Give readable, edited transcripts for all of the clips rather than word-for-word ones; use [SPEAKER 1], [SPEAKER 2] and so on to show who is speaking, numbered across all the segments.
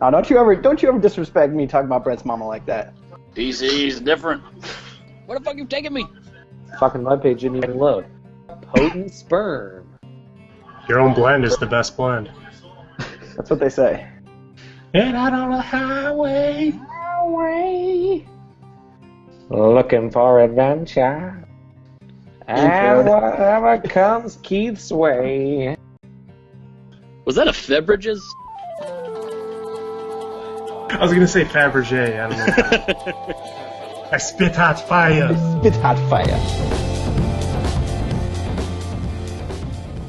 [SPEAKER 1] Now, don't you ever disrespect me talking about Brett's mama like that.
[SPEAKER 2] PC's different. Where the fuck you taking me?
[SPEAKER 3] Fucking webpage didn't even load. Potent sperm.
[SPEAKER 4] Your own blend is the best blend.
[SPEAKER 1] That's what they say.
[SPEAKER 4] And out on the highway.
[SPEAKER 3] Looking for adventure. And whatever comes Keith's way.
[SPEAKER 2] Was that a Feberages?
[SPEAKER 4] I was gonna say Fabergé. I don't know. I spit hot fire.
[SPEAKER 1] Spit hot fire.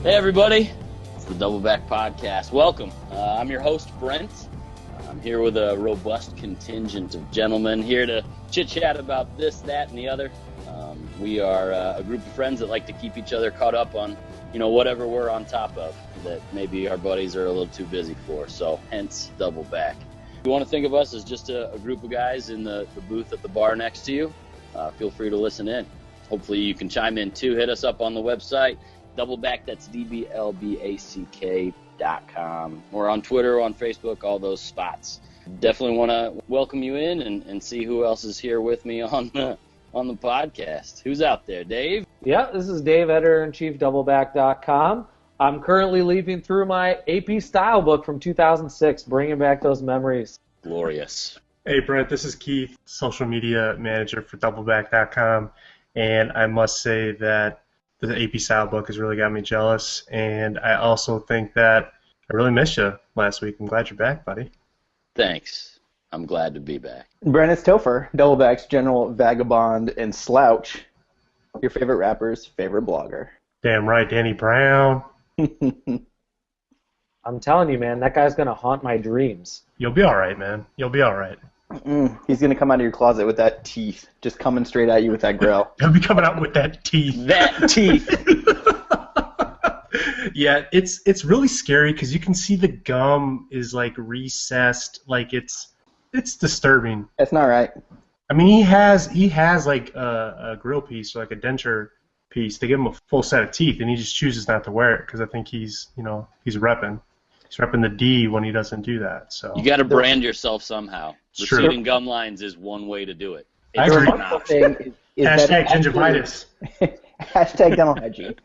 [SPEAKER 2] Hey everybody, it's the DBLBACK Podcast. Welcome. I'm your host, Brent. I'm here with a robust contingent of gentlemen here to chit-chat about this, that, and the other. We are a group of friends that like to keep each other caught up on, whatever we're on top of that maybe our buddies are a little too busy for. So hence DBLBACK. If you want to think of us as just a group of guys in the booth at the bar next to you, feel free to listen in. Hopefully you can chime in too. Hit us up on the website, DBLBACK, that's DBLBACK.com. Or on Twitter, on Facebook, all those spots. Definitely want to welcome you in and see who else is here with me on the podcast. Who's out there, Dave?
[SPEAKER 3] Yeah, this is Dave, editor-in-chief, DBLBACK.com. I'm currently leafing through my AP Stylebook from 2006, bringing back those memories.
[SPEAKER 2] Glorious.
[SPEAKER 4] Hey Brent, this is Keith, social media manager for DBLBACK.com, and I must say that the AP Stylebook has really got me jealous, and I also think that I really missed you last week. I'm glad you're back, buddy.
[SPEAKER 2] Thanks. I'm glad to be back.
[SPEAKER 1] Brandon Topher, DBLBACK's general vagabond and slouch. Your favorite rapper's favorite blogger.
[SPEAKER 4] Damn right, Danny Brown.
[SPEAKER 3] I'm telling you, man, that guy's going to haunt my dreams.
[SPEAKER 4] You'll be all right, man. You'll be all right.
[SPEAKER 1] He's going to come out of your closet with that teeth, just coming straight at you with that grill.
[SPEAKER 4] He'll be coming out with that teeth.
[SPEAKER 2] That teeth.
[SPEAKER 4] Yeah, it's really scary because you can see the gum is like recessed, like it's disturbing.
[SPEAKER 1] That's not right.
[SPEAKER 4] I mean, he has like a grill piece or like a denture piece. They give him a full set of teeth, and he just chooses not to wear it because I think he's repping. He's repping the D when he doesn't do that. So
[SPEAKER 2] You got to brand yourself somehow.
[SPEAKER 4] True.
[SPEAKER 2] Receiving gum lines is one way to do it.
[SPEAKER 4] I
[SPEAKER 2] It's
[SPEAKER 4] agree.
[SPEAKER 2] not an option.
[SPEAKER 4] Hashtag gingivitis.
[SPEAKER 1] Hashtag dental hygiene.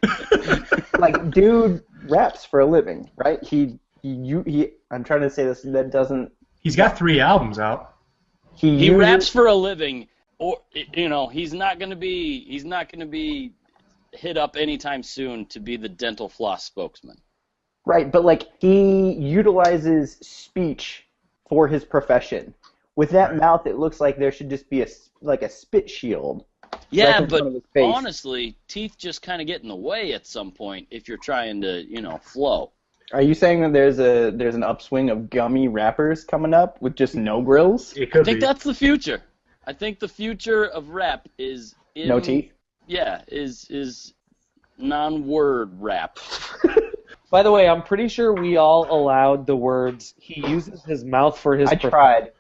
[SPEAKER 1] Like, dude raps for a living, right? He. I'm trying to say this. That doesn't.
[SPEAKER 4] He's got 3 albums out.
[SPEAKER 2] He raps for a living, or he's not going to be hit up anytime soon to be the dental floss spokesman.
[SPEAKER 1] Right, but like he utilizes speech for his profession. With that mouth, it looks like there should just be a spit shield.
[SPEAKER 2] Yeah,
[SPEAKER 1] right in front
[SPEAKER 2] but
[SPEAKER 1] of his face.
[SPEAKER 2] honestly, teeth just kind of get in the way at some point if you're trying to, flow.
[SPEAKER 1] Are you saying that there's an upswing of gummy rappers coming up with just no grills?
[SPEAKER 4] It could
[SPEAKER 2] I think
[SPEAKER 4] be.
[SPEAKER 2] that's the future. I think the future of rap is
[SPEAKER 1] No teeth?
[SPEAKER 2] Yeah, is non-word rap.
[SPEAKER 3] By the way, I'm pretty sure we all allowed the words, he uses his mouth for his...
[SPEAKER 1] I tried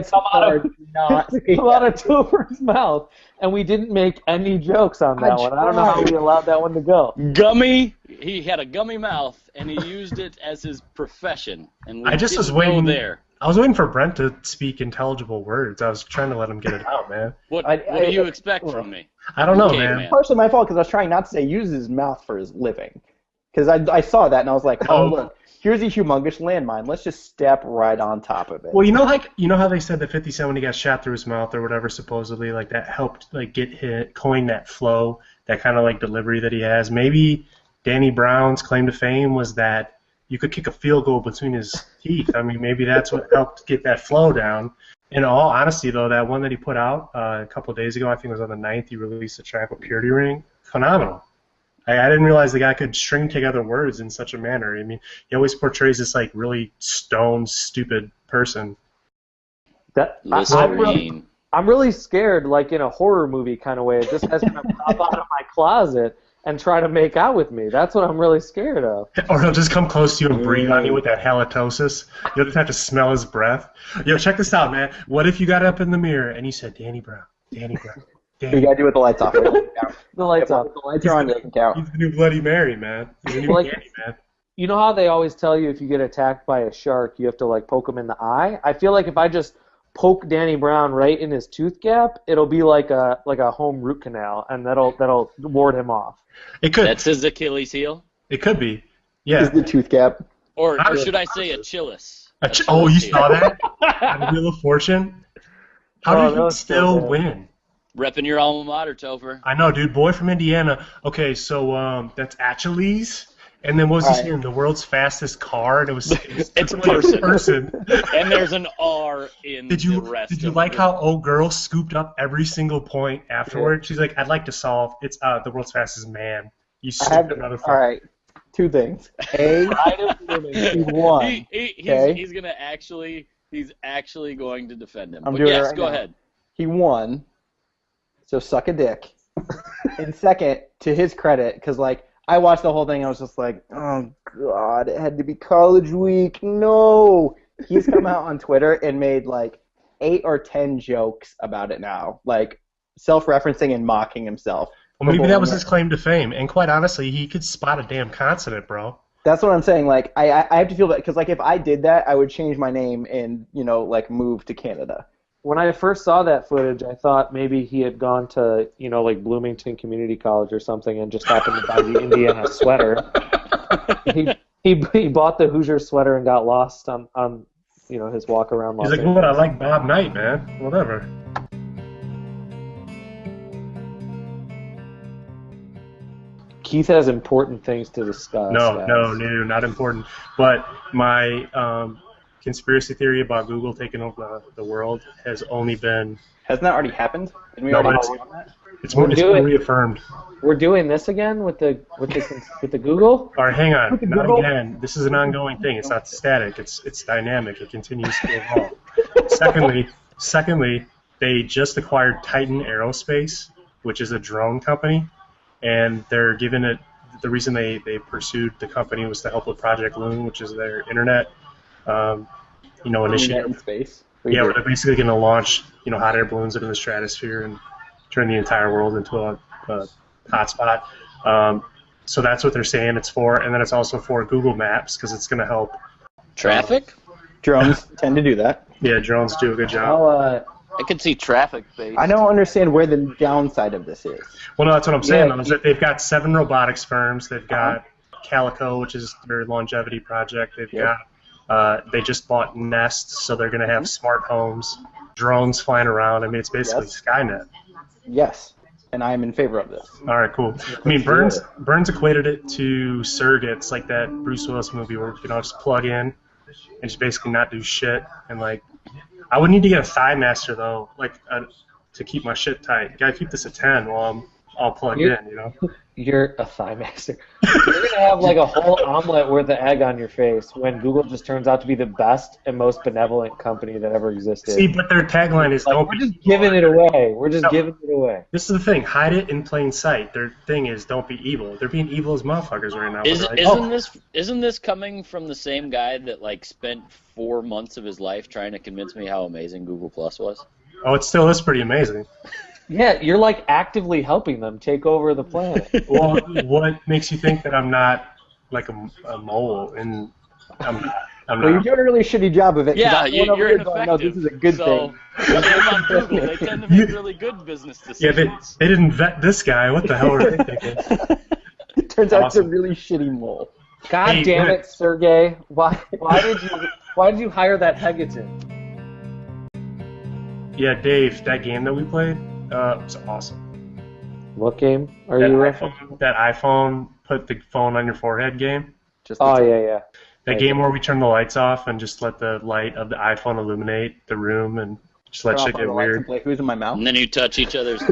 [SPEAKER 3] Come
[SPEAKER 1] so
[SPEAKER 3] out
[SPEAKER 1] hard
[SPEAKER 3] of,
[SPEAKER 1] to not say
[SPEAKER 3] come out
[SPEAKER 1] that.
[SPEAKER 3] of Topher's mouth, and we didn't make any jokes on that one. I don't know how we allowed that one to go.
[SPEAKER 2] Gummy. He had a gummy mouth, and he used it as his profession. And we
[SPEAKER 4] I just was
[SPEAKER 2] didn't go
[SPEAKER 4] waiting
[SPEAKER 2] there.
[SPEAKER 4] I was waiting for Brent to speak intelligible words. I was trying to let him get it out, man.
[SPEAKER 2] What
[SPEAKER 1] I-
[SPEAKER 2] do you expect from me?
[SPEAKER 4] I don't know,
[SPEAKER 2] Okay,
[SPEAKER 4] man.
[SPEAKER 2] man.
[SPEAKER 1] Partially my fault because I was trying not to say uses his mouth for his living. Because I saw that and I was like, oh, look, here's a humongous landmine. Let's just step right on top of it.
[SPEAKER 4] Well, you know how they said that 50 Cent when he got shot through his mouth or whatever, supposedly, like that helped like coin that flow, that kind of like delivery that he has. Maybe Danny Brown's claim to fame was that you could kick a field goal between his teeth. I mean, maybe that's what helped get that flow down. In all honesty, though, that one that he put out a couple of days ago, I think it was on the 9th, he released a track with Purity Ring. Phenomenal. I didn't realize the guy could string together words in such a manner. I mean, he always portrays this like really stoned, stupid person.
[SPEAKER 2] Listerine.
[SPEAKER 3] I'm really scared, like in a horror movie kind of way. This guy's going to pop out of my closet and try to make out with me. That's what I'm really scared of.
[SPEAKER 4] Or he'll just come close to you and breathe on you with that halitosis. You'll just have to smell his breath. Yo, check this out, man. What if you got up in the mirror and you said, Danny Brown, Danny Brown,
[SPEAKER 1] You gotta do it with the lights off. It doesn't count.
[SPEAKER 3] The lights off.
[SPEAKER 1] The lights are on, it doesn't count.
[SPEAKER 4] He's the new Bloody Mary, man. He's the new
[SPEAKER 3] Like-
[SPEAKER 4] Danny, man.
[SPEAKER 3] You know how they always tell you if you get attacked by a shark, you have to like poke him in the eye? I feel like if I just poke Danny Brown right in his tooth gap, it'll be like a home root canal, and that'll ward him off.
[SPEAKER 4] It could.
[SPEAKER 2] That's his Achilles heel?
[SPEAKER 4] It could be. Yeah.
[SPEAKER 1] Is the tooth gap.
[SPEAKER 2] Or should I say Achilles?
[SPEAKER 4] Oh, you saw that? On Wheel of Fortune? How did he still win?
[SPEAKER 2] Repping your alma mater, Topher.
[SPEAKER 4] I know, dude. Boy from Indiana. Okay, so that's Achilles. And then what was his name? The world's fastest car, and it was
[SPEAKER 2] it's
[SPEAKER 4] like person.
[SPEAKER 2] And there's an R in the rest.
[SPEAKER 4] Did you like how old girl scooped up every single point afterward? She's like, I'd like to solve. It's the world's fastest man. You stupid motherfucker.
[SPEAKER 1] All right, two things. A, he won.
[SPEAKER 2] He's gonna actually. He's actually going to defend him. But yes, go ahead.
[SPEAKER 1] He won. So suck a dick. And second, to his credit, because like. I watched the whole thing and I was just like, oh, God, it had to be college week. No. He's come out on Twitter and made like 8 or 10 jokes about it now, like self-referencing and mocking himself.
[SPEAKER 4] Well, maybe that was his claim to fame. And quite honestly, he could spot a damn consonant, bro.
[SPEAKER 1] That's what I'm saying. Like, I have to feel that because like if I did that, I would change my name and, like move to Canada.
[SPEAKER 3] When I first saw that footage, I thought maybe he had gone to, like Bloomington Community College or something and just happened to buy the Indiana sweater. He bought the Hoosier sweater and got lost on his walk around.
[SPEAKER 4] He's like, what? I like Bob Knight, man. Whatever.
[SPEAKER 3] Keith has important things to discuss.
[SPEAKER 4] No, not important. But my conspiracy theory about Google taking over the world has only been...
[SPEAKER 1] Hasn't that already happened? Didn't we already agree on that?
[SPEAKER 4] It's been reaffirmed.
[SPEAKER 3] We're doing this again with the Google?
[SPEAKER 4] All right, hang on. Not again. This is an ongoing thing. It's not static. It's dynamic. It continues to evolve. Secondly, they just acquired Titan Aerospace, which is a drone company, and they're giving it... The reason they pursued the company was to help with Project Loon, which is their internet initiative.
[SPEAKER 1] In space.
[SPEAKER 4] Yeah, where they're basically going to launch, hot air balloons into the stratosphere and turn the entire world into a hotspot. So that's what they're saying it's for, and then it's also for Google Maps because it's going to help.
[SPEAKER 2] Traffic?
[SPEAKER 1] Drones tend to do that.
[SPEAKER 4] Yeah, drones do a good job.
[SPEAKER 2] I can see traffic-based.
[SPEAKER 1] I don't understand where the downside of this is.
[SPEAKER 4] Well, no, that's what I'm saying. Though, is that they've got 7 robotics firms. They've got Calico, which is their longevity project. They've got. They just bought Nest, so they're going to have smart homes, drones flying around. I mean, it's basically Skynet.
[SPEAKER 1] Yes, and I am in favor of this.
[SPEAKER 4] All right, cool. I mean, Burns equated it to Surrogates, like that Bruce Willis movie where you can all just plug in and just basically not do shit. And like, I would need to get a thigh master though, to keep my shit tight. You gotta keep this at 10 while I'm all plugged in,
[SPEAKER 3] You're a thigh master. You're going to have like a whole omelet worth of egg on your face when Google just turns out to be the best and most benevolent company that ever existed.
[SPEAKER 4] See, but their tagline is
[SPEAKER 3] we're just giving it away. We're just giving it away.
[SPEAKER 4] This is the thing. Hide it in plain sight. Their thing is don't be evil. They're being evil as motherfuckers right now.
[SPEAKER 2] Isn't this coming from the same guy that spent 4 months of his life trying to convince me how amazing Google Plus was?
[SPEAKER 4] Oh, it still is pretty amazing.
[SPEAKER 3] Yeah, you're actively helping them take over the planet.
[SPEAKER 4] Well, what makes you think that I'm not like a mole? And I'm not.
[SPEAKER 1] You're doing a really shitty job of it.
[SPEAKER 2] Yeah, you're ineffective.
[SPEAKER 1] No, this is a good thing.
[SPEAKER 2] On Google, they tend to make really good business decisions.
[SPEAKER 4] Yeah, they didn't vet this guy. What the hell are they thinking?
[SPEAKER 1] It turns out it's a really shitty mole.
[SPEAKER 3] God damn it, Sergey! Why did you hire that Hegaton?
[SPEAKER 4] Yeah, Dave, that game that we played. It was awesome.
[SPEAKER 3] What game are you referencing?
[SPEAKER 4] That iPhone put the phone on your forehead game.
[SPEAKER 3] Yeah.
[SPEAKER 4] That game where we turn the lights off and just let the light of the iPhone illuminate the room and just let shit get weird.
[SPEAKER 1] Play Who's in My Mouth?
[SPEAKER 2] And then you touch each other's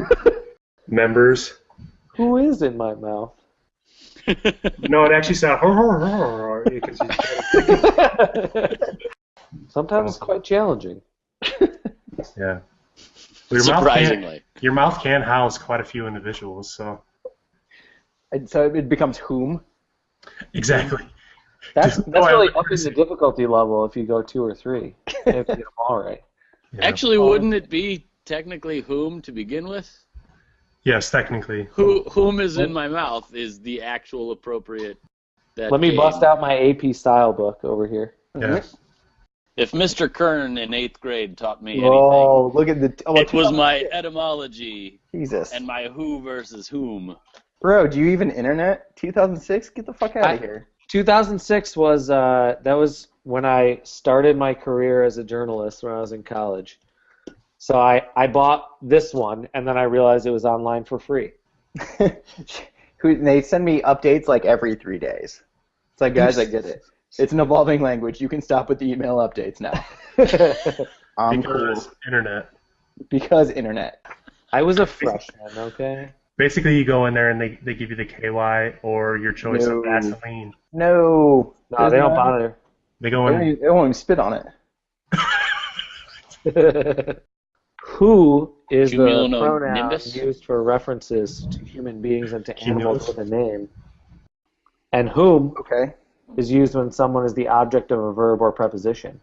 [SPEAKER 4] members.
[SPEAKER 3] Who is in my mouth?
[SPEAKER 4] No, it actually sounds.
[SPEAKER 3] Sometimes it's quite challenging.
[SPEAKER 4] Yeah.
[SPEAKER 2] Surprisingly.
[SPEAKER 4] Your mouth can house quite a few individuals, so.
[SPEAKER 1] And so it becomes whom?
[SPEAKER 4] Exactly.
[SPEAKER 3] That's really upping the difficulty level if you go 2 or 3. If you get them all right.
[SPEAKER 2] Yeah. Actually, wouldn't it be technically whom to begin with?
[SPEAKER 4] Yes, technically.
[SPEAKER 2] Whom is in my mouth is the actual appropriate that
[SPEAKER 3] Let me
[SPEAKER 2] game.
[SPEAKER 3] bust out my AP style book over here.
[SPEAKER 4] Yeah.
[SPEAKER 2] If Mr. Kern in 8th grade taught me
[SPEAKER 1] Oh, look at the.
[SPEAKER 2] anything, it was my etymology
[SPEAKER 1] Jesus.
[SPEAKER 2] and my who versus whom.
[SPEAKER 1] Bro, do you even internet? 2006? Get the fuck out of here.
[SPEAKER 3] 2006 was that was when I started my career as a journalist when I was in college. So I bought this one, and then I realized it was online for free.
[SPEAKER 1] They send me updates like every 3 days. It's like, guys, I get it. It's an evolving language. You can stop with the email updates now.
[SPEAKER 4] Because internet.
[SPEAKER 1] Because internet.
[SPEAKER 3] I was a freshman, okay?
[SPEAKER 4] Basically, you go in there and they give you the KY or your choice of Vaseline.
[SPEAKER 1] No.
[SPEAKER 3] No, they don't bother.
[SPEAKER 4] They go in.
[SPEAKER 1] They won't even spit on it.
[SPEAKER 3] Who is the
[SPEAKER 2] Cumulonimbus?
[SPEAKER 3] pronoun used for references to human beings and to animals with a name? And whom is used when someone is the object of a verb or preposition?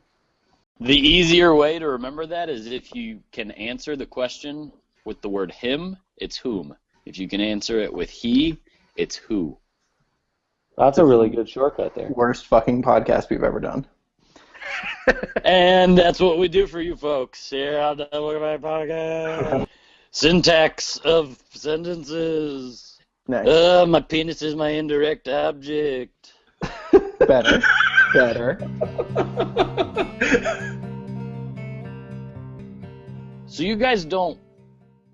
[SPEAKER 2] The easier way to remember that is if you can answer the question with the word him, it's whom. If you can answer it with he, it's who.
[SPEAKER 3] That's a really good shortcut there.
[SPEAKER 1] Worst fucking podcast we've ever done.
[SPEAKER 2] And that's what we do for you folks here on the DBLBACK Podcast. Syntax of sentences.
[SPEAKER 1] Nice.
[SPEAKER 2] My penis is my indirect object.
[SPEAKER 1] Better.
[SPEAKER 2] So you guys don't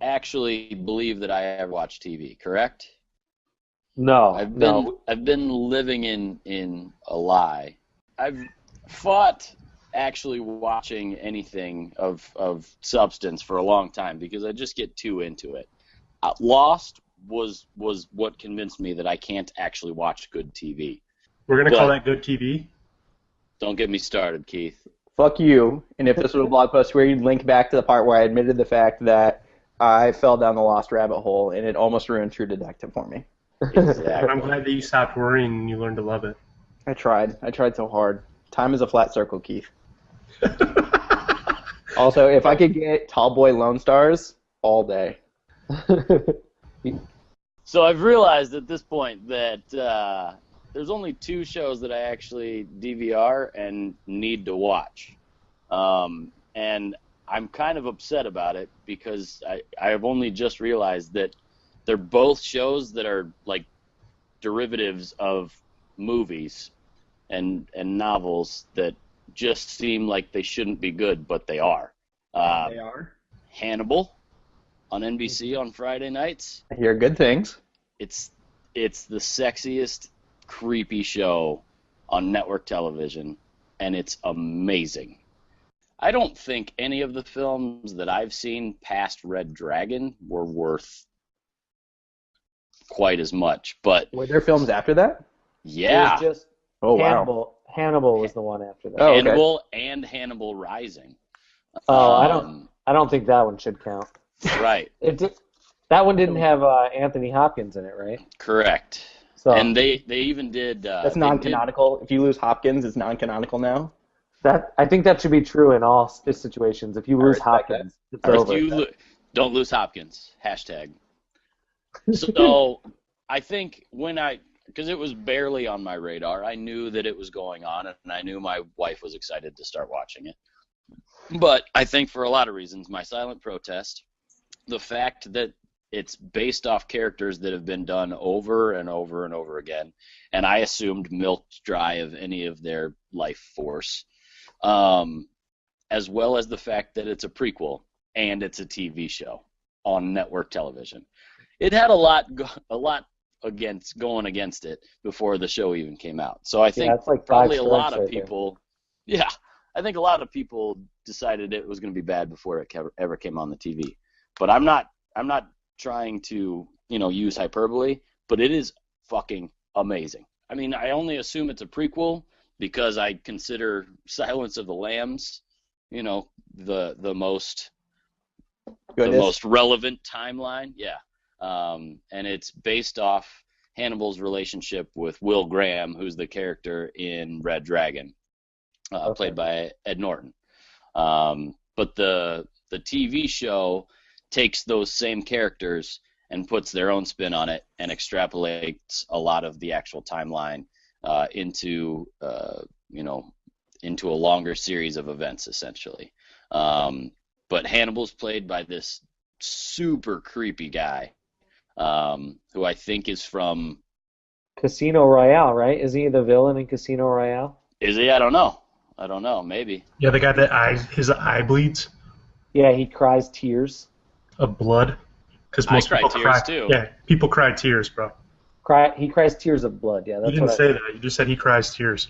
[SPEAKER 2] actually believe that I ever watch TV, correct?
[SPEAKER 3] No,
[SPEAKER 2] I've been living in a lie. I've fought actually watching anything of substance for a long time because I just get too into it. Lost was what convinced me that I can't actually watch good TV.
[SPEAKER 4] We're going to call that good TV?
[SPEAKER 2] Don't get me started, Keith.
[SPEAKER 1] Fuck you. And if this was a blog post where you'd link back to the part where I admitted the fact that I fell down the lost rabbit hole and it almost ruined True Detective for me.
[SPEAKER 2] Exactly.
[SPEAKER 4] I'm glad that you stopped worrying and you learned to love it.
[SPEAKER 1] I tried so hard. Time is a flat circle, Keith. Also, if I could get Tall Boy Lone Stars, all day.
[SPEAKER 2] So I've realized at this point that there's only 2 shows that I actually DVR and need to watch. And I'm kind of upset about it because I have only just realized that they're both shows that are like derivatives of movies and novels that just seem like they shouldn't be good, but they are.
[SPEAKER 1] They are.
[SPEAKER 2] Hannibal on NBC on Friday nights.
[SPEAKER 1] I hear good things.
[SPEAKER 2] It's the sexiest, creepy show on network television, and it's amazing. I don't think any of the films that I've seen past Red Dragon were worth quite as much, but
[SPEAKER 1] Were there films after that?
[SPEAKER 2] yeah,
[SPEAKER 3] It was just
[SPEAKER 1] Oh,
[SPEAKER 3] Hannibal.
[SPEAKER 1] wow.
[SPEAKER 3] Hannibal was the one after that.
[SPEAKER 1] Oh, okay.
[SPEAKER 2] Hannibal and Hannibal Rising.
[SPEAKER 3] Oh, I don't think that one should count.
[SPEAKER 2] Right,
[SPEAKER 3] That one didn't have Anthony Hopkins in it, right?
[SPEAKER 2] correct.
[SPEAKER 3] So
[SPEAKER 2] And they even did.
[SPEAKER 1] That's
[SPEAKER 2] they
[SPEAKER 1] non-canonical. If you lose Hopkins, it's non-canonical now.
[SPEAKER 3] I think that should be true in all situations. If you lose
[SPEAKER 1] respect
[SPEAKER 3] Hopkins, it's
[SPEAKER 2] If
[SPEAKER 3] over.
[SPEAKER 2] you don't lose Hopkins. Hashtag. So I think because it was barely on my radar, I knew that it was going on, and I knew my wife was excited to start watching it. But I think for a lot of reasons, my silent protest, the fact that it's based off characters that have been done over and over and over again, and I assumed milked dry of any of their life force, as well as the fact that it's a prequel and it's a TV show on network television. It had a lot going against it before the show even came out. So I think
[SPEAKER 3] it's like
[SPEAKER 2] probably a
[SPEAKER 3] 5
[SPEAKER 2] lot
[SPEAKER 3] strikes
[SPEAKER 2] of
[SPEAKER 3] right there.
[SPEAKER 2] people, yeah, I think a lot of people decided it was going to be bad before it ever came on the TV. But I'm not trying to, use hyperbole, but it is fucking amazing. I mean, I only assume it's a prequel because I consider Silence of the Lambs, the most relevant timeline. Yeah. And it's based off Hannibal's relationship with Will Graham, who's the character in Red Dragon, played by Ed Norton. But the TV show takes those same characters and puts their own spin on it and extrapolates a lot of the actual timeline into into a longer series of events, essentially. But Hannibal's played by this super creepy guy, who I think is from
[SPEAKER 3] Casino Royale, right? Isn't he the villain in Casino Royale?
[SPEAKER 2] Is he? I don't know. Maybe.
[SPEAKER 4] Yeah, the guy that his eye bleeds
[SPEAKER 3] Yeah, he cries tears.
[SPEAKER 4] of blood. Because
[SPEAKER 2] I
[SPEAKER 4] most
[SPEAKER 2] cry
[SPEAKER 4] people
[SPEAKER 2] tears
[SPEAKER 4] cry.
[SPEAKER 2] too.
[SPEAKER 4] Yeah, people cry tears, bro.
[SPEAKER 3] He cries tears of blood. Yeah,
[SPEAKER 4] You
[SPEAKER 3] that's
[SPEAKER 4] didn't
[SPEAKER 3] what
[SPEAKER 4] say that. You just said he cries tears.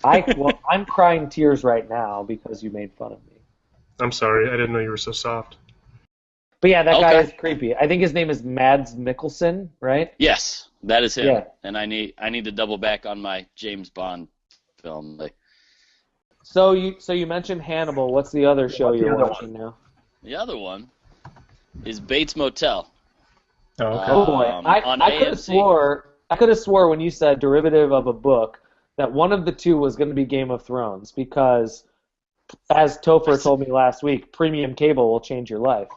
[SPEAKER 3] I'm crying tears right now because you made fun of me.
[SPEAKER 4] I'm sorry. I didn't know you were so soft.
[SPEAKER 3] But yeah, that guy
[SPEAKER 2] Okay.
[SPEAKER 3] is creepy. I think his name is Mads Mikkelsen, right?
[SPEAKER 2] Yes, that is him.
[SPEAKER 3] Yeah.
[SPEAKER 2] And I need to double back on my James Bond film.
[SPEAKER 3] So you mentioned Hannibal. What's the other show
[SPEAKER 1] what's the
[SPEAKER 3] you're
[SPEAKER 1] other
[SPEAKER 3] watching now?
[SPEAKER 2] The other one is Bates Motel.
[SPEAKER 4] Oh, okay.
[SPEAKER 3] Oh boy,
[SPEAKER 2] on
[SPEAKER 3] I could have
[SPEAKER 2] AMC.
[SPEAKER 3] swore when you said derivative of a book that one of the two was going to be Game of Thrones because, as Topher told me last week, premium cable will change your life.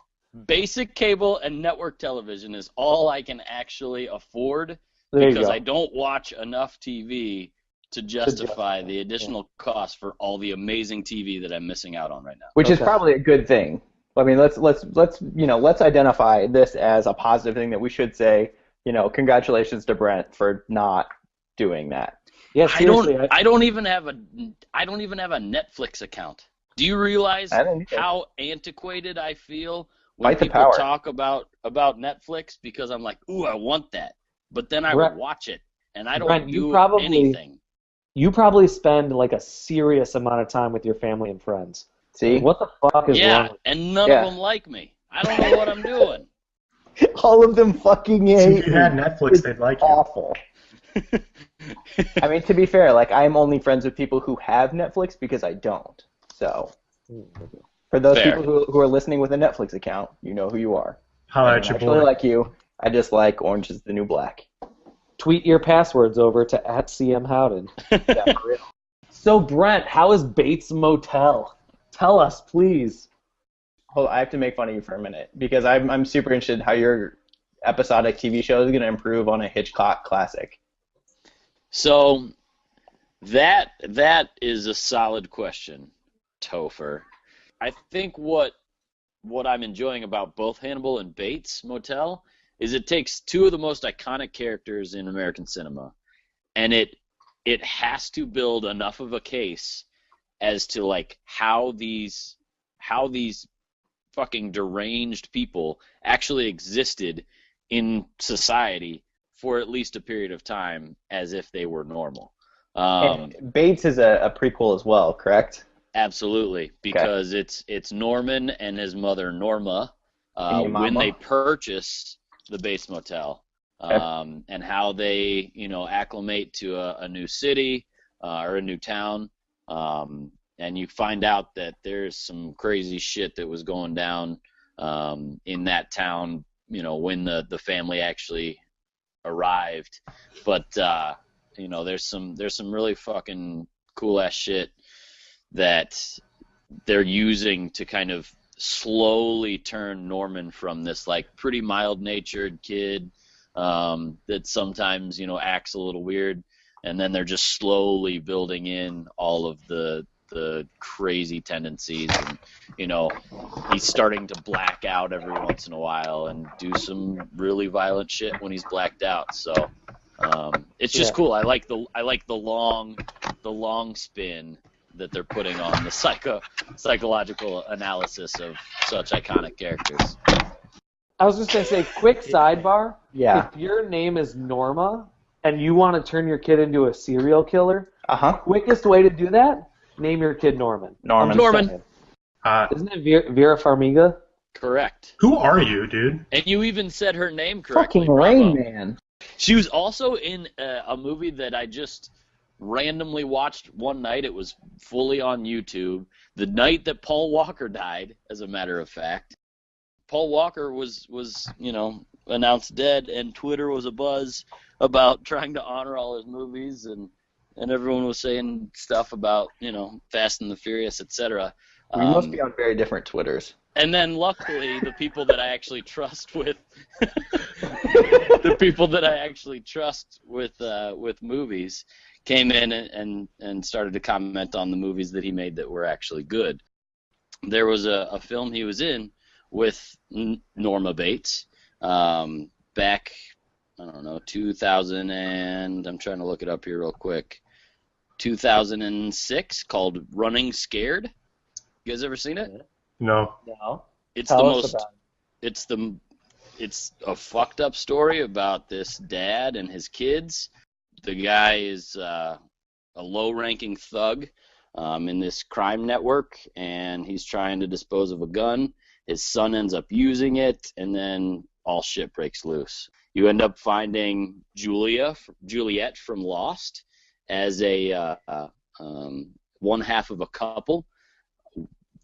[SPEAKER 2] Basic cable and network television is all I can actually afford
[SPEAKER 3] There you
[SPEAKER 2] because
[SPEAKER 3] go.
[SPEAKER 2] I don't watch enough TV to justify the additional cost for all the amazing TV that I'm missing out on right now.
[SPEAKER 1] Which is
[SPEAKER 3] Okay.
[SPEAKER 1] probably a good thing. I mean, let's identify this as a positive thing that we should say. Congratulations to Brent for not doing that.
[SPEAKER 3] Yeah, seriously.
[SPEAKER 2] I don't even have a Netflix account. Do you realize
[SPEAKER 1] I don't either.
[SPEAKER 2] how antiquated I feel when
[SPEAKER 1] Fight the
[SPEAKER 2] people
[SPEAKER 1] power.
[SPEAKER 2] talk about Netflix? Because I'm like, ooh, I want that, but then I
[SPEAKER 3] Brent-
[SPEAKER 2] would watch it and I don't
[SPEAKER 3] Brent, you
[SPEAKER 2] do
[SPEAKER 3] probably-
[SPEAKER 2] anything.
[SPEAKER 3] You probably spend like a serious amount of time with your family and friends.
[SPEAKER 1] See,
[SPEAKER 3] What the fuck is wrong
[SPEAKER 2] Yeah,
[SPEAKER 3] with
[SPEAKER 2] and none
[SPEAKER 1] Yeah.
[SPEAKER 2] of them like me. I don't know what I'm doing.
[SPEAKER 1] all of them fucking
[SPEAKER 4] So
[SPEAKER 1] hate
[SPEAKER 4] if you had
[SPEAKER 1] me.
[SPEAKER 4] Netflix,
[SPEAKER 1] It's
[SPEAKER 4] they'd like you.
[SPEAKER 1] awful. I mean, to be fair, I'm only friends with people who have Netflix because I don't. So, for those
[SPEAKER 2] Fair.
[SPEAKER 1] people who are listening with a Netflix account, you know who you are.
[SPEAKER 4] Holla
[SPEAKER 1] I
[SPEAKER 4] at
[SPEAKER 1] don't
[SPEAKER 4] your
[SPEAKER 1] actually
[SPEAKER 4] boy.
[SPEAKER 1] like you. I just like Orange is the New Black.
[SPEAKER 3] Tweet your passwords over to @CMHowden.
[SPEAKER 1] Yeah, for real.
[SPEAKER 3] So Brent, how is Bates Motel? Tell us, please.
[SPEAKER 1] Hold on, I have to make fun of you for a minute because I'm super interested in how your episodic TV show is going to improve on a Hitchcock classic.
[SPEAKER 2] So that is a solid question, Topher. I think what I'm enjoying about both Hannibal and Bates Motel is it takes two of the most iconic characters in American cinema, and it has to build enough of a case as to how these fucking deranged people actually existed in society for at least a period of time as if they were normal.
[SPEAKER 1] And Bates is a prequel as well, correct?
[SPEAKER 2] Absolutely, because it's Norman and his mother Norma when
[SPEAKER 1] Mama.
[SPEAKER 2] they purchase the Bates Motel, and how they acclimate to a new city or a new town, and you find out that there's some crazy shit that was going down in that town, when the family actually arrived. But there's some really fucking cool ass shit that they're using to kind of slowly turn Norman from this pretty mild-natured kid that sometimes acts a little weird, and then they're just slowly building in all of the crazy tendencies, and he's starting to black out every once in a while and do some really violent shit when he's blacked out. So it's just cool. I like the long spin that they're putting on the psychological analysis of such iconic characters.
[SPEAKER 3] I was just going to say, quick sidebar.
[SPEAKER 1] Yeah.
[SPEAKER 3] If your name is Norma and you want to turn your kid into a serial killer, quickest way to do that, name your kid Norman.
[SPEAKER 1] Norman.
[SPEAKER 3] Isn't it Vera Farmiga?
[SPEAKER 2] Correct.
[SPEAKER 4] Who are you, dude?
[SPEAKER 2] And you even said her name correctly.
[SPEAKER 1] Fucking
[SPEAKER 2] Bravo.
[SPEAKER 1] Rain Man.
[SPEAKER 2] She was also in a movie that I just randomly watched one night. It was fully on YouTube. The night that Paul Walker died, as a matter of fact. Paul Walker was announced dead, and Twitter was abuzz about trying to honor all his movies, and everyone was saying stuff about, Fast and the Furious, etc.
[SPEAKER 1] We must be on very different Twitters.
[SPEAKER 2] And then luckily, the people that I actually trust with movies came in and started to comment on the movies that he made that were actually good. There was a film he was in with Norma Bates back, I don't know, 2000 and I'm trying to look it up here real quick. 2006, called Running Scared. You guys ever seen it?
[SPEAKER 4] No.
[SPEAKER 2] It's
[SPEAKER 3] Tell
[SPEAKER 2] the
[SPEAKER 3] us
[SPEAKER 2] most.
[SPEAKER 3] about
[SPEAKER 2] It's a fucked up story about this dad and his kids. The guy is a low-ranking thug in this crime network, and he's trying to dispose of a gun. His son ends up using it, and then all shit breaks loose. You end up finding Juliet from Lost as a one half of a couple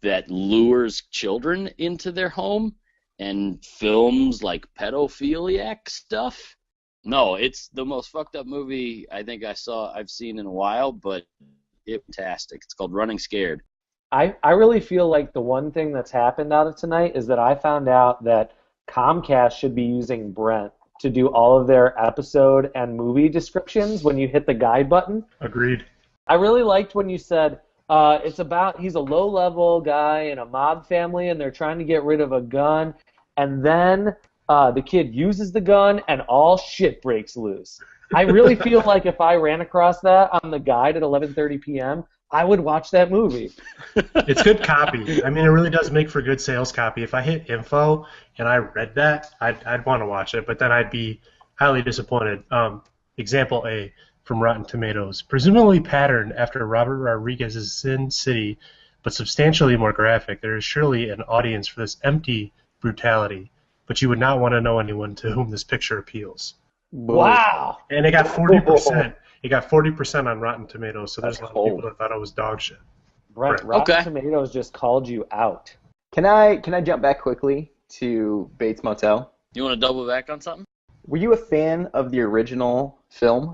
[SPEAKER 2] that lures children into their home and films like pedophiliac stuff. No, it's the most fucked up movie I think I've seen in a while, but it's fantastic. It's called Running Scared.
[SPEAKER 3] I really feel like the one thing that's happened out of tonight is that I found out that Comcast should be using Brent to do all of their episode and movie descriptions when you hit the guide button.
[SPEAKER 4] Agreed.
[SPEAKER 3] I really liked when you said it's about he's a low-level guy in a mob family and they're trying to get rid of a gun, and then the kid uses the gun and all shit breaks loose. I really feel like if I ran across that on the guide at 11:30 p.m., I would watch that movie.
[SPEAKER 4] It's good copy. I mean, it really does make for good sales copy. If I hit info and I read that, I'd want to watch it, but then I'd be highly disappointed. Example A from Rotten Tomatoes. Presumably patterned after Robert Rodriguez's Sin City, but substantially more graphic, there is surely an audience for this empty brutality, but you would not want to know anyone to whom this picture appeals.
[SPEAKER 3] Wow.
[SPEAKER 4] And it got 40%. It got 40% on Rotten Tomatoes, so there's a lot of people that thought it was dog shit.
[SPEAKER 3] Brent, Rotten Tomatoes just called you out.
[SPEAKER 1] Can I jump back quickly to Bates Motel?
[SPEAKER 2] You want to double back on something?
[SPEAKER 1] Were you a fan of the original film?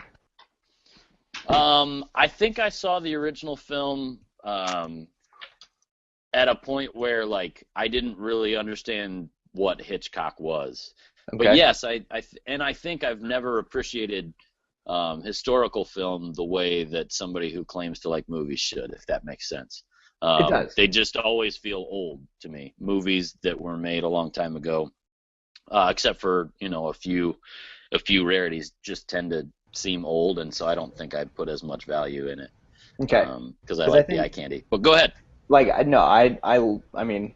[SPEAKER 2] I think I saw the original film at a point where like I didn't really understand what Hitchcock was. Okay. But yes, I think I've never appreciated historical film the way that somebody who claims to like movies should, if that makes sense.
[SPEAKER 1] It does.
[SPEAKER 2] They just always feel old to me. Movies that were made a long time ago, except for a few rarities, just tend to seem old, and so I don't think I'd put as much value in it.
[SPEAKER 1] Okay.
[SPEAKER 2] Because I like the eye candy. But go ahead.
[SPEAKER 1] I mean,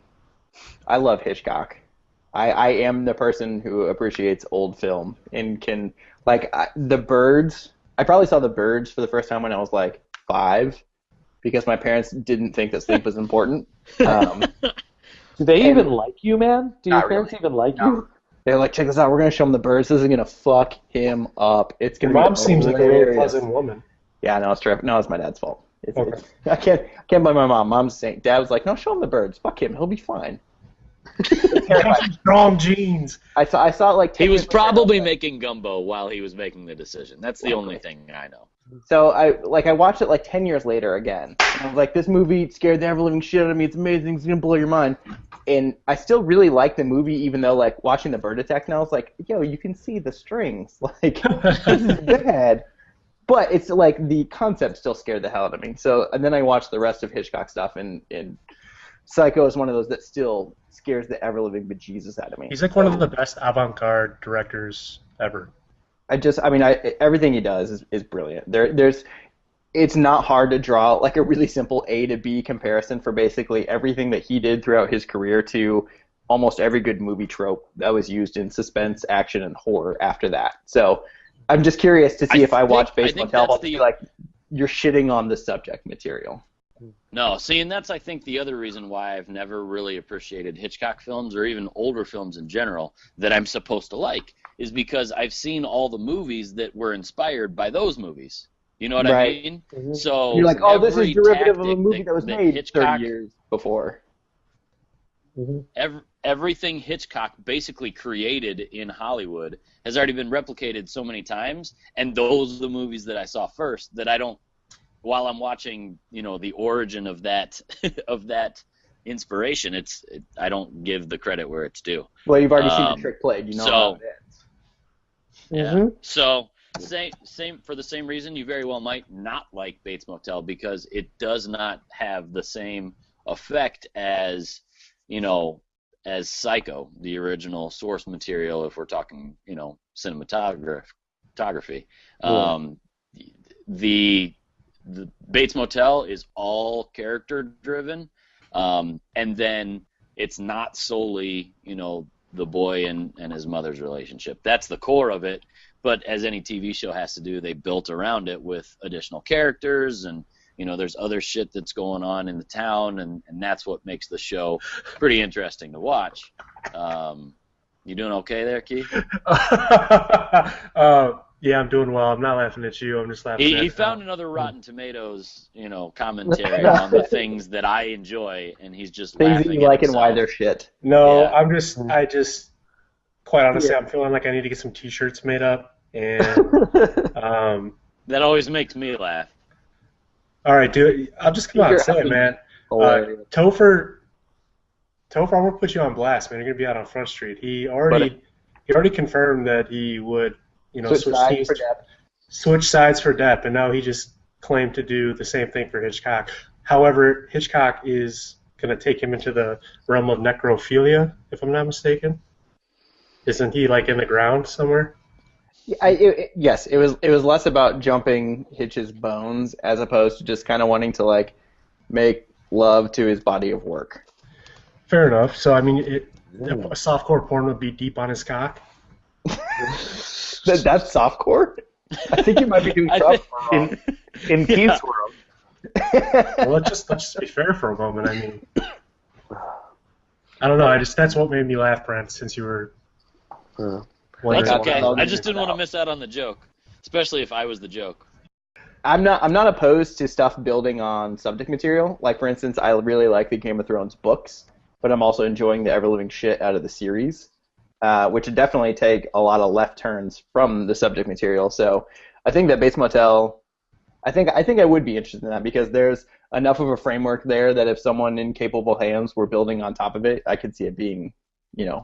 [SPEAKER 1] I love Hitchcock. I am the person who appreciates old film and can The Birds. I probably saw The Birds for the first time when I was like 5, because my parents didn't think that sleep was important.
[SPEAKER 3] Do they even like you, man? Do your parents even like you?
[SPEAKER 1] They're like, check this out. We're gonna show him The Birds. This is gonna fuck him up. It's gonna.
[SPEAKER 4] Mom seems like a really pleasant woman.
[SPEAKER 1] Yeah, no, it's my dad's fault.
[SPEAKER 4] Okay.
[SPEAKER 1] I can't blame my mom. Mom's saying, Dad was like, no, show him The Birds. Fuck him. He'll be fine.
[SPEAKER 4] Strong genes.
[SPEAKER 1] I saw it like 10
[SPEAKER 2] He was
[SPEAKER 1] years
[SPEAKER 2] probably
[SPEAKER 1] later.
[SPEAKER 2] making gumbo while he was making the decision. That's the only thing I know.
[SPEAKER 1] So I watched it like 10 years later again. And I was like, this movie scared the ever-living shit out of me. It's amazing. It's gonna blow your mind. And I still really like the movie, even though like watching the bird attack now, I was like, yo, you can see the strings. Like, this is bad. But it's like the concept still scared the hell out of me. So and then I watched the rest of Hitchcock stuff, and Psycho is one of those that still scares the ever-living bejesus out of me.
[SPEAKER 4] He's like one of the best avant-garde directors ever.
[SPEAKER 1] Everything he does is brilliant. It's not hard to draw like a really simple A to B comparison for basically everything that he did throughout his career to almost every good movie trope that was used in suspense, action, and horror after that. So I'm just curious to see if I watch Bates Motel, I'll be like, you're shitting on the subject material.
[SPEAKER 2] No, see, and that's, I think, the other reason why I've never really appreciated Hitchcock films or even older films in general that I'm supposed to like, is because I've seen all the movies that were inspired by those movies. You know what I mean?
[SPEAKER 3] Mm-hmm.
[SPEAKER 2] So
[SPEAKER 1] you're like, oh, this is derivative of a movie that was made
[SPEAKER 2] Hitchcock,
[SPEAKER 1] 30 years before.
[SPEAKER 3] Mm-hmm.
[SPEAKER 2] Everything Hitchcock basically created in Hollywood has already been replicated so many times, and those are the movies that I saw first that I don't, while I'm watching, the origin of that inspiration, I don't give the credit where it's due.
[SPEAKER 1] Well, you've already seen the trick played. You know how it ends.
[SPEAKER 2] Yeah.
[SPEAKER 3] Mm-hmm.
[SPEAKER 2] So same for the same reason. You very well might not like Bates Motel because it does not have the same effect as as Psycho, the original source material. If we're talking cinematography, the Bates Motel is all character driven, and then it's not solely the boy and his mother's relationship. That's the core of it. But as any TV show has to do, they built around it with additional characters, and there's other shit that's going on in the town, and that's what makes the show pretty interesting to watch. You doing okay there, Keith?
[SPEAKER 4] Yeah, I'm doing well. I'm not laughing at you. I'm just laughing at
[SPEAKER 2] He found another Rotten Tomatoes, commentary on the things that I enjoy, and he's just
[SPEAKER 1] Things
[SPEAKER 2] laughing
[SPEAKER 1] that you like
[SPEAKER 2] at
[SPEAKER 1] and why
[SPEAKER 2] himself.
[SPEAKER 1] they're shit.
[SPEAKER 4] No,
[SPEAKER 2] Yeah.
[SPEAKER 4] I just, quite honestly, I'm feeling like I need to get some T-shirts made up, and
[SPEAKER 2] That always makes me laugh.
[SPEAKER 4] all right, dude, I'll just come out and say it, man. Topher, I'm gonna put you on blast, man. You're gonna be out on Front Street. He already confirmed that he would, switch sides for Depp, and now he just claimed to do the same thing for Hitchcock. However, Hitchcock is gonna take him into the realm of necrophilia, if I'm not mistaken. Isn't he like in the ground somewhere?
[SPEAKER 1] Yes, it was less about jumping Hitch's bones as opposed to just kind of wanting to make love to his body of work.
[SPEAKER 4] Fair enough. So I mean, a softcore porn would be deep on his cock.
[SPEAKER 1] That's softcore? I think you might be doing softcore wrong.
[SPEAKER 3] In Keith's world.
[SPEAKER 4] Well, let's just be fair for a moment. I mean, I don't know. That's what made me laugh, Brent. Since you were.
[SPEAKER 2] That's okay. I just didn't want to miss out on the joke, especially if I was the joke.
[SPEAKER 1] I'm not opposed to stuff building on subject material. Like, for instance, I really like the Game of Thrones books, but I'm also enjoying the ever-living shit out of the series, which would definitely take a lot of left turns from the subject material. So I think that Bates Motel, I think I would be interested in that because there's enough of a framework there that if someone in capable hands were building on top of it, I could see it being,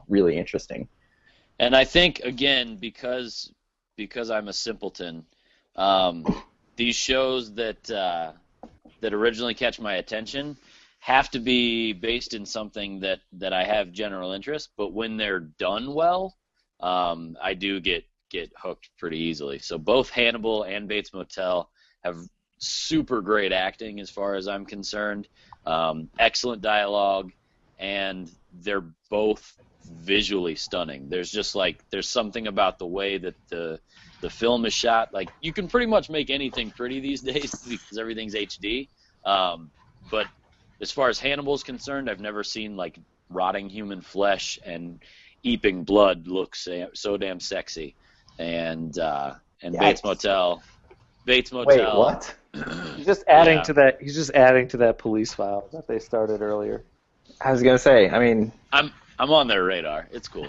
[SPEAKER 1] really interesting.
[SPEAKER 2] And I think, again, because I'm a simpleton, these shows that originally catch my attention have to be based in something that I have general interest. But when they're done well, I do get hooked pretty easily. So both Hannibal and Bates Motel have super great acting as far as I'm concerned, excellent dialogue, and they're both visually stunning. There's something about the way that the film is shot. Like, you can pretty much make anything pretty these days because everything's HD. But as far as Hannibal's concerned, I've never seen rotting human flesh and eeping blood look so damn sexy. And Bates Motel.
[SPEAKER 1] Wait, what?
[SPEAKER 3] He's just adding to that. He's just adding to that police file that they started earlier.
[SPEAKER 1] I was gonna say. I mean,
[SPEAKER 2] I'm on their radar. It's cool.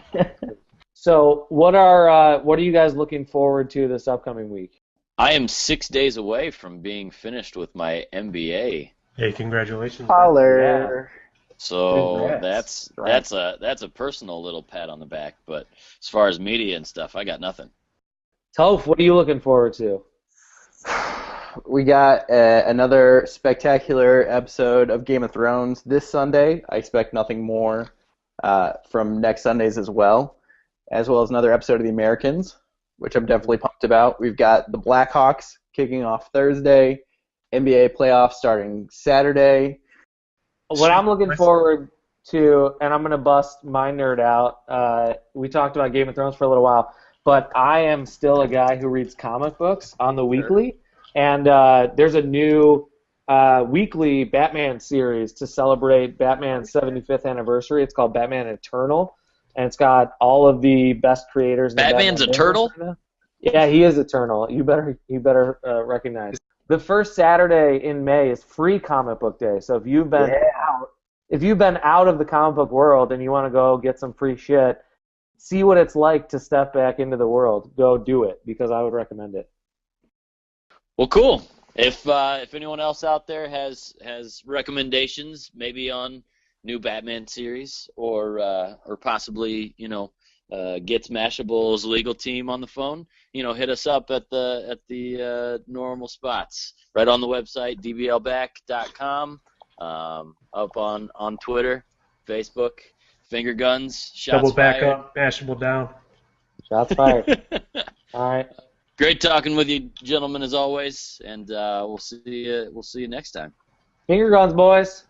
[SPEAKER 3] So what are you guys looking forward to this upcoming week?
[SPEAKER 2] I am 6 days away from being finished with my MBA.
[SPEAKER 4] Hey, congratulations.
[SPEAKER 1] Holler.
[SPEAKER 2] So
[SPEAKER 1] Congrats.
[SPEAKER 2] that's a personal little pat on the back. But as far as media and stuff, I got nothing.
[SPEAKER 3] Toph, what are you looking forward to?
[SPEAKER 1] We got another spectacular episode of Game of Thrones this Sunday. I expect nothing more from next Sundays as well as another episode of The Americans, which I'm definitely pumped about. We've got the Blackhawks kicking off Thursday, NBA playoffs starting Saturday.
[SPEAKER 3] What I'm looking forward to, and I'm going to bust my nerd out, we talked about Game of Thrones for a little while, but I am still a guy who reads comic books on the weekly, and there's a new weekly Batman series to celebrate Batman's 75th anniversary. It's called Batman Eternal, and it's got all of the best creators.
[SPEAKER 2] Batman's a turtle?
[SPEAKER 3] Yeah, he is eternal. You better recognize. The first Saturday in May is free comic book day. So if you've been out of the comic book world and you want to go get some free shit, see what it's like to step back into the world. Go do it, because I would recommend it.
[SPEAKER 2] Well, cool. If anyone else out there has recommendations, maybe on new Batman series or possibly gets Mashable's legal team on the phone, hit us up at the normal spots, right on the website, DBLBACK.com, up on Twitter, Facebook, finger guns, shots
[SPEAKER 4] Double back
[SPEAKER 2] fired.
[SPEAKER 4] up, Mashable down.
[SPEAKER 3] Shots fired. All right.
[SPEAKER 2] Great talking with you, gentlemen, as always, and we'll see you next time.
[SPEAKER 3] Finger guns, boys.